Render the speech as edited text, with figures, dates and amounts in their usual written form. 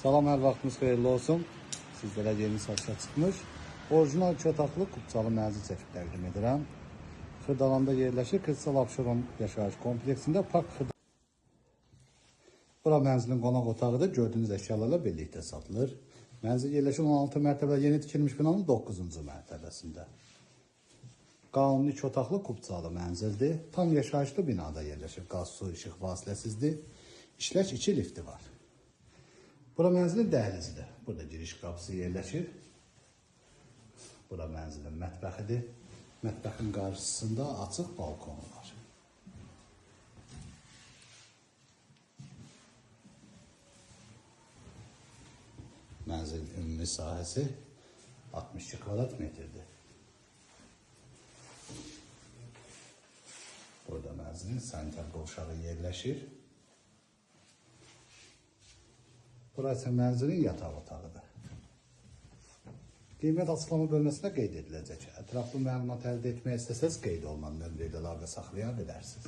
Salam, hər vaxtınız xeyirli olsun. Sizlərə yeni satışa çıxmış orijinal 2 otaqlı Qubçalı mənzil çəkib təqdim edirəm. Xırdalanda yerləşir Kırçal Abşeron yaşayış kompleksində Park Xırdalan. Bura mənzilin qonaq otağıdır. Gördüyünüz əşyalarla birlikdə satılır. Mənzil yerləşir 16 mərtəbə yeni tikilmiş binanın 9-cu mərtəbəsində. Qanuni 2 otaqlı Qubçalı mənzildir. Tam yaşayışlı binada yerləşir. Qaz, su, işıq vasitəsizdir. İşləş 2 lifti var. Bura mənzilin dəhlizidir. Burada giriş qapısı yerləşir. Bura mənzilin mətbəxidir. Mətbəxin qarşısında açıq balkonu var. Mənzilin ümumi sahəsi 62 kvadrat metrdir. Burada mənzilin sanitar qovşağı yerləşir. Burası mənzilin yataq otağıdır. Qiymət açıqlama bölməsində qeyd ediləcək. Ətraflı məlumat əldə etmək istəsəz qeyd olunan nömrə ilə əlaqə saxlaya bilərsiniz.